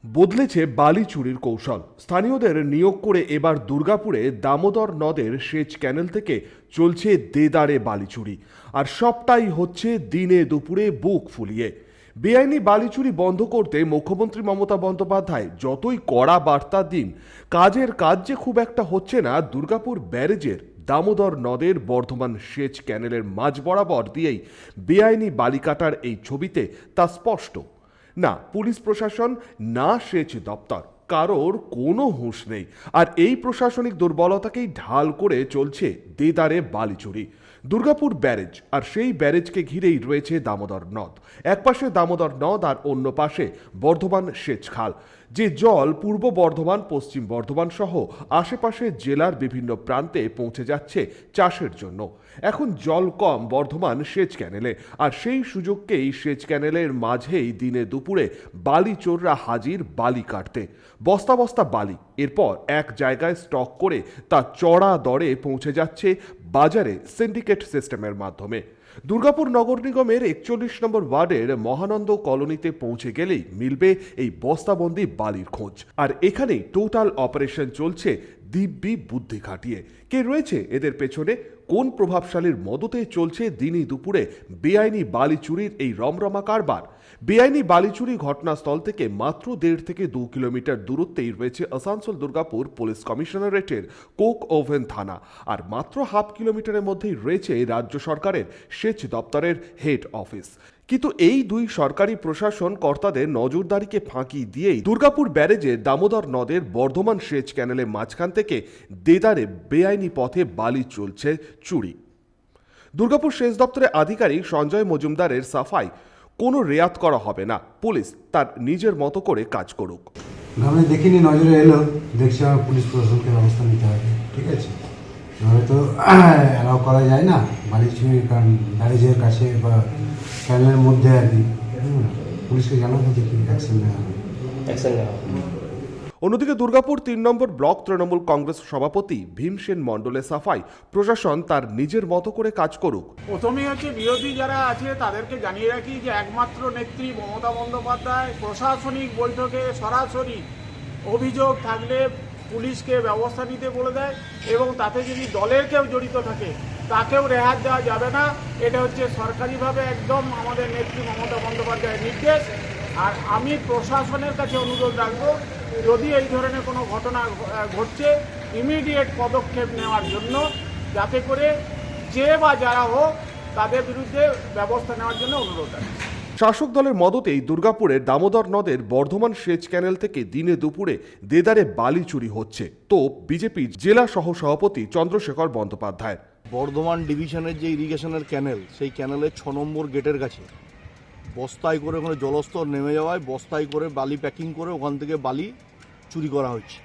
বদলেছে বালি চুরির কৌশল। স্থানীয়দের নিয়োগ করে এবার দুর্গাপুরে দামোদর নদের সেচ ক্যানেল থেকে চলছে দেদারে বালি চুরি, আর সবটাই হচ্ছে দিনে দুপুরে বুক ফুলিয়ে। বেআইনি বালি চুরি বন্ধ করতে মুখ্যমন্ত্রী মমতা বন্দ্যোপাধ্যায় যতই কড়া বার্তা দিন, কাজের কাজ যে খুব একটা হচ্ছে না দুর্গাপুর ব্যারেজের দামোদর নদের বর্ধমান সেচ ক্যানেলের মাঝ বরাবর দিয়েই বেআইনি বালি কাটার এই ছবিতে তা স্পষ্ট। না পুলিশ প্রশাসন, না সেচ দপ্তর, কারোর কোনো হুঁশ নেই। আর এই প্রশাসনিক দুর্বলতাকেই ঢাল করে চলছে দেদারে বালি চুরি। দুর্গাপুর ব্যারেজ, আর সেই ব্যারেজকে ঘিরেই রয়েছে দামোদর নদ। এক পাশে দামোদর নদ আর অন্য পাশে বর্ধমান সেচ খাল, যে জল পূর্ব বর্ধমান, পশ্চিম বর্ধমান সহ আশেপাশের জেলার বিভিন্ন প্রান্তে পৌঁছে যাচ্ছে চাষের জন্য। এখন জল কম বর্ধমান সেচ ক্যানেলে, আর সেই সুযোগকেই সেচ ক্যানেলের মাঝেই দিনে দুপুরে বালি চোররা হাজির বালি কাটতে। বস্তা বস্তা বালি এরপর এক জায়গায় স্টক করে তা চড়া দরে পৌঁছে যাচ্ছে বাজারে সিন্ডিকেট সিস্টেমের মাধ্যমে। দুর্গাপুর নগর নিগমের 41 নম্বর ওয়ার্ডের মহানন্দ কলোনিতে পৌঁছে গেলেই মিলবে এই বস্তাবন্দি বালির খোঁজ। আর এখানেই টোটাল অপারেশন চলছে দিব্যি বুদ্ধি খাটিয়ে। কে রয়েছে এদের পেছনে? কোন প্রভাবশালীর মদতে চলছে দিনে দুপুরে বেআইনি বালি চুরির এই রমরমা কারবার? বেআইনি বালি চুরি ঘটনাস্থল থেকে মাত্র 1.5 থেকে 2 কিলোমিটার দূরত্বেই রয়েছে আসানসোল দুর্গাপুর পুলিশ কমিশনারেটের কোক ওভেন থানা, আর মাত্র হাফ কিলোমিটারের মধ্যেই রয়েছে রাজ্য সরকারের সেচ দপ্তরের হেড অফিস। কিন্তু এই দুই সরকারি প্রশাসন কর্তাদের নজরদারিকে ফাঁকি দিয়েই দুর্গাপুর ব্যারেজে দামোদর নদের বর্ধমান সেচ ক্যানেলের মাঝখান থেকে দেদারে বেআইনি পথে বালি চলছে চুরি। দুর্গাপুর সেচ দপ্তরের আধিকারিক সঞ্জয় মজুমদারের সাফাই, কোনো রেয়াত করা হবে না, পুলিশ তার নিজের মতো করে কাজ করুক। আমি দেখিনি, নজরে এলো, দেখছি আমার পুলিশ প্রশাসনকে ব্যবস্থা নিতে হবে। ঠিক আছে, এভাবে তো অ্যালাউ করা যায় না বালি চুরি, কারণ ব্যারেজের কাছে বা ক্যানেলের মধ্যে আর কি। পুলিশকে জানাবো, দেখি অ্যাকশন নেওয়া হবে। অন্যদিকে দুর্গাপুর 3 নম্বর ব্লক তৃণমূল কংগ্রেস সভাপতি ভীমসেন মণ্ডলের সাফাই, প্রশাসন তার নিজের মতো করে কাজ করুক। প্রথমেই হচ্ছে বিরোধী যারা আছে তাদেরকে জানিয়ে রাখি যে একমাত্র নেত্রী মমতা বন্দ্যোপাধ্যায় প্রশাসনিক বৈঠকে সরাসরি অভিযোগ থাকলে পুলিশকে ব্যবস্থা নিতে বলে দেয়, এবং তাতে যদি দলের কেউ জড়িত থাকে তাকেও রেহাত দেওয়া যাবে না। এটা হচ্ছে সরকারিভাবে একদম আমাদের নেত্রী মমতা বন্দ্যোপাধ্যায়ের নির্দেশ। আর আমি প্রশাসনের কাছে অনুরোধ রাখবো, যদি এই ধরনের কোনো ঘটনা ঘটছে ইমিডিয়েট পদক্ষেপ নেওয়ার জন্য, যাতে করে যে বা যারা হোক তাদের বিরুদ্ধে ব্যবস্থা নেওয়ার জন্য অনুরোধ রাখছি। শাসক দলের মদতেই দুর্গাপুরের দামোদর নদের বর্ধমান সেচ ক্যানেল থেকে দিনে দুপুরে দেদারে বালি চুরি হচ্ছে তো বিজেপি জেলা সহ সভাপতি চন্দ্রশেখর বন্দ্যোপাধ্যায়। বর্ধমান ডিভিশনের যে ইরিগেশনের ক্যানেল, সেই ক্যানেলের 6 নম্বর গেটের কাছে বস্তায় করে ওখানে জলস্তর নেমে যাওয়ায় বস্তায় করে বালি প্যাকিং করে ওখান থেকে বালি চুরি করা হচ্ছে।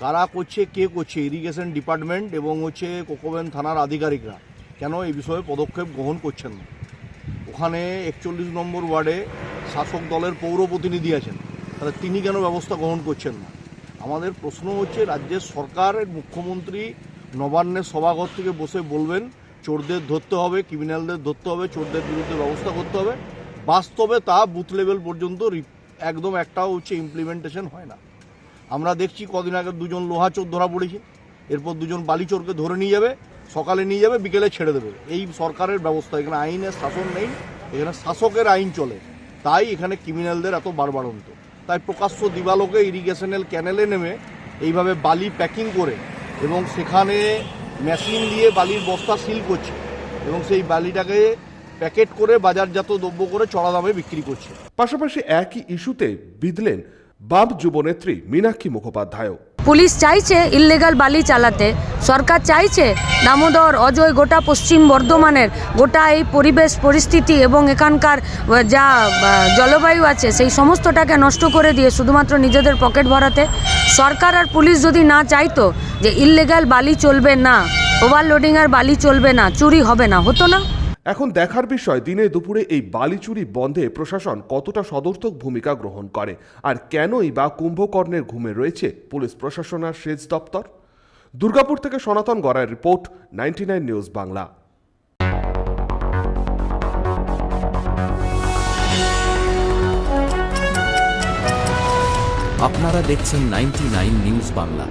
কারা করছে, কে করছে? ইরিগেশন ডিপার্টমেন্ট এবং কোকোভেন থানার আধিকারিকরা কেন এই বিষয়ে পদক্ষেপ গ্রহণ করছেন না? ওখানে 41 নম্বর ওয়ার্ডে শাসক দলের পৌর প্রতিনিধি আছেন, তাহলে তিনি কেন ব্যবস্থা গ্রহণ করছেন না? আমাদের প্রশ্ন হচ্ছে, রাজ্যের সরকারের মুখ্যমন্ত্রী নবান্নের সভাঘর থেকে বসে বলবেন চোরদের ধরতে হবে, ক্রিমিনালদের ধরতে হবে, চোরদের বিরুদ্ধে ব্যবস্থা করতে হবে। বাস্তবে তা বুথ লেভেল পর্যন্ত একদম একটাও ইমপ্লিমেন্টেশন হয় না। আমরা দেখছি কদিন আগে 2জন লোহা চোর ধরা পড়েছে, এরপর 2জন বালি চোরকে ধরে নিয়ে যাবে, সকালে নিয়ে যাবে, বিকেলে ছেড়ে দেবে। এই সরকারের ব্যবস্থা। এখানে আইনের শাসন নেই, এখানে শাসকের আইন চলে, তাই এখানে ক্রিমিনালদের এত বাড়বাড়ন্ত। তাই প্রকাশ্য দিবালোকে ইরিগেশনাল ক্যানেলে নেমে এইভাবে বালি প্যাকিং করে এবং সেখানে মেশিন দিয়ে বালির বস্তা সিল করছে এবং সেই বালিটাকে প্যাকেট করে বাজারজাত দ্রব্য করে চড়া দামে বিক্রি করছে। পাশাপাশি একই ইস্যুতে বিঁধলেন বাম যুবনেত্রী মীনাক্ষী মুখোপাধ্যায়। পুলিশ চাইছে ইললিগাল বালি চালাতে, সরকার চাইছে দামোদর, অজয়, গোটা পশ্চিম বর্ধমানের গোটা এই পরিবেশ পরিস্থিতি এবং এখানকার যা জলবায়ু আছে সেই সমস্তটাকে নষ্ট করে দিয়ে শুধুমাত্র নিজেদের পকেট ভরাতে। সরকার আর পুলিশ যদি না চাইতো যে ইললিগাল বালি চলবে না, ওভারলোডিং আর বালি চলবে না, চুরি হবে না, হতো না। এখন দেখার বিষয় দিনে দুপুরে এই বালি চুরি বন্ধে প্রশাসন কতটা সদর্থক ভূমিকা গ্রহণ করে, আর কেনই বা কুম্ভকর্ণের ঘুমে রয়েছে পুলিশ প্রশাসন আর সেচ দপ্তর। দুর্গাপুর থেকে সনাতন গড়ার রিপোর্ট, 99 নিউজ বাংলা। আপনারা দেখছেন 99 নিউজ বাংলা।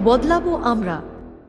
বদলাবো আমরা।